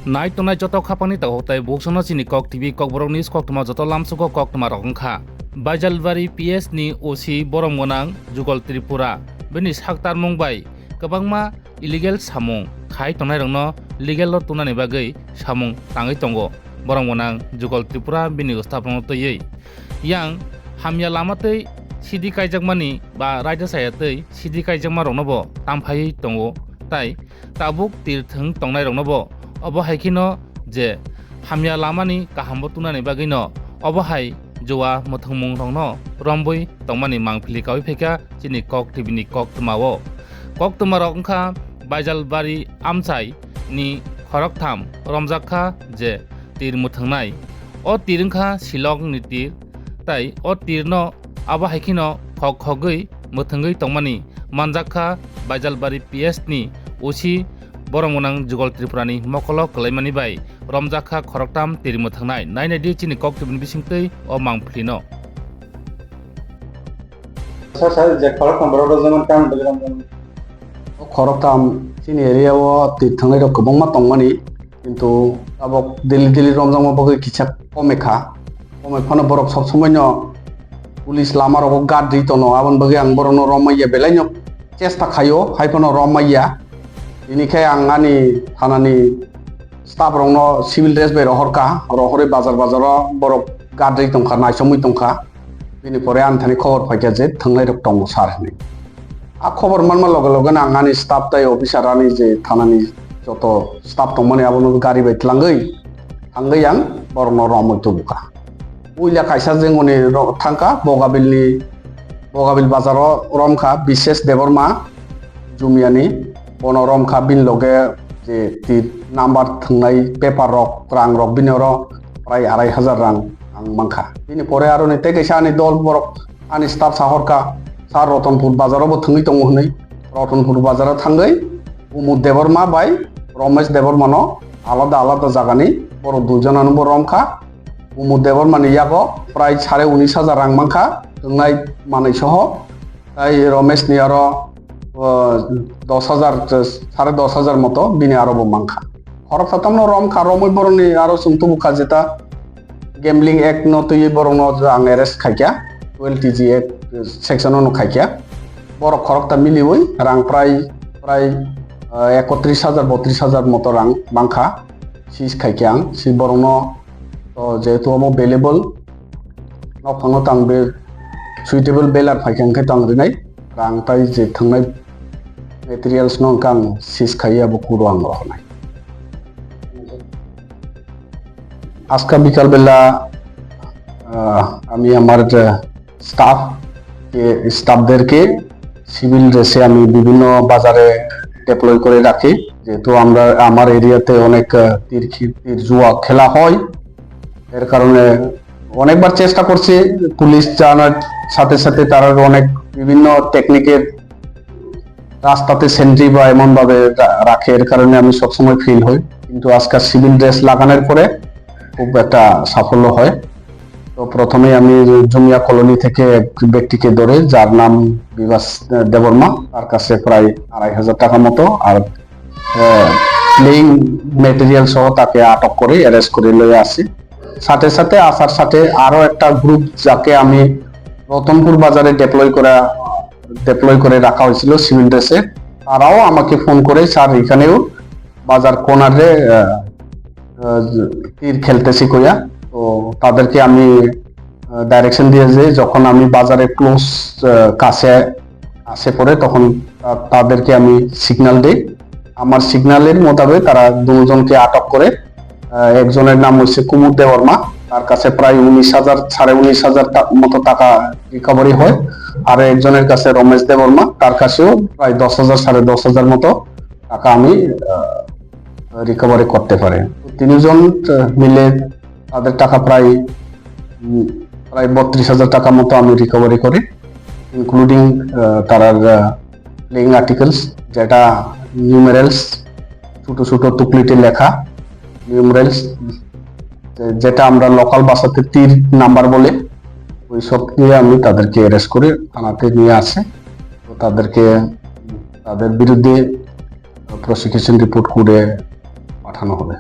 Night to night joto khapani ta hotai buksono chini kok TV kok borok news kok tuma joto lamsuko kok tuma rokha Baijalbari PS ni OC borong monang Jugol Tripura beni saktar mungbai kabangma illegal samung khai tonai rongno legal lo tunani bagai samung tangai tongo borong monang Jugol Tripura beni ustapno toyei yang hamya lamatei sidi kaijakmani ba raja sayatei sidi kaijakma rongnobo tamphai tongo tai tabuk tirthang tongnai rongnobo obo haikino je hamya lamani kahambo tunani bagino obo hai jowa mothongmung rongno romboi tongmani mangphili kawi pheka chini kok TV ni kok tumawo kok tumarok ongkha Baijalbari amchai ni khoroktham romjakha je tir muthangnai o tirungkha silong ni tir tai o tirno abo haikino khok khogui muthangui tongmani manjakha Baijalbari PS ni OC borong monang Jugol Tripura ni mokolo kalaimani bai romjakha khoroktam tirimo thangnai nainai di chini kok tibni bisingtei o mangphlino sir je khoroktam borok jemonkam begram khoroktam chini area o tirthangnai rok kobongma tongmani kintu abok dili romjangma bagui kichak komekha komekhano borok sob somoi no police lama rok guard di tono abon bagui ang borono romaiya belaino chesta khayo haipono romaiya Inikai angani thanani staff rongno civil dress bai rohorka rohore bazar borok gadri tongkha naisomui tongkha bini pore anthani khobor phaikya je thanglai rok tongo sar ni a khobor manma loge angani staff tai officer ani je thanani joto staff tongmani abono gari bai tlangei angai yang borno romoi tubuka uila kaisa jengoni thangka bogabil bazaro romkha bishes deborma jumiani Bonorom kabin loge je tir number thangnai paper rok rang rok binoro prai 2500 rang ang mangkha bini pore aro ni teke sani dol borok ani staff sahorka sar Ratanpur bazaro bo thangui tongo hnei Ratanpur bazaro thangai Umud Deborma bai Romesh Debormano alada jagani boro dujonano bo romkha Umud Deborma ni yago prai 19500 rang mangkha thangnai manai soho tai Romesh ni aro 10,000 মতো বিনে আরো মাংখা খরক থাতামনো রমখা রমই বরনি আরো সুমতু বুকা যেটা গেমলিং এক নতই বরন আং arrest খাইয়া 12 টিজি এক সেকশন ন খাইয়া বড় খরকটা মিলিবই রাং প্রায় 31,000 মতো রাং মাংখা সিস খাইয়া আং সি বরন তো যেহেতু আমো বেলেবল নফানো তাংবে সুইটেবল বেলার ফাইখাং খাই তাংরিনাই রাং তাই যে থাংনাই materials non kang sis khaya bu kuruang rohnai aska bikal bela ami amar staffদেরকে সিভিল ড্রেসে আমি বিভিন্ন বাজারে ডিপ্লয় করে রাখি যেহেতু আমার এরিয়াতে অনেক তীর জুয়া খেলা হয় এর কারণে অনেকবার চেষ্টা করছি পুলিশ জানার সাথে তারা অনেক বিভিন্ন টেকনিকের রাস্তাতে সেন্ট্রি বা এমন ভাবে রাখে এর কারণে আমি সবসময় ফিল হই কিন্তু আজকাল সিভিল ড্রেস লাগানোর পরে খুব একটা সাফল্য হয় তো প্রথমে আমি জুমিয়া কলোনি থেকে এক ব্যক্তিকে ধরে যার নাম বিভাস দেববর্মা তার কাছে প্রায় 2500 টাকা মতো আর প্লেইং ম্যাটেরিয়াল সহ তাকে আটক করে অ্যারেস্ট করে লয়ে আসি সাথে আসার সাথে আরো একটা গ্রুপ যাকে আমি রতনপুর বাজারে ডিপ্লয় করে রাখা হয়েছিল সিভিল ড্রেসে তারাও আমাকে ফোন করে স্যার এখানেও বাজার কোনারে তীর খেলতেছি কইয়া তো তাদেরকে আমি ডাইরেকশন দিয়ে যে যখন আমি বাজারে ক্লোজ কাছে আসে পড়ে তখন তাদেরকে আমি সিগন্যাল দিই আমার সিগন্যালের মোতাবেক তারা দুজনকে আটক করে একজনের নাম হচ্ছে কুমুদ দেববর্মা তার কাছে প্রায় 19,000 মতো টাকা রিকভারি হয় আর একজনের কাছে রমেশ দেববর্মা তার কাছেও প্রায় 10,000 মতো টাকা আমি রিকভারি করতে পারি তিনজন মিলে তাদের টাকা প্রায় 32,000 টাকা মতো আমি রিকভারি করি ইনক্লুডিং তার প্লেইং আর্টিকেলস যেটা নিউমেরালস ছোট টুকলিতে লেখা নিউমেরালস যেটা আমরা লোকাল ভাষাতে তীর নাম্বার বলে ওই সব নিয়ে আমি তাদেরকে অ্যারেস্ট করে থানাতে নিয়ে আসে তো তাদের বিরুদ্ধে প্রসিকিউশন রিপোর্ট করে পাঠানো হবে।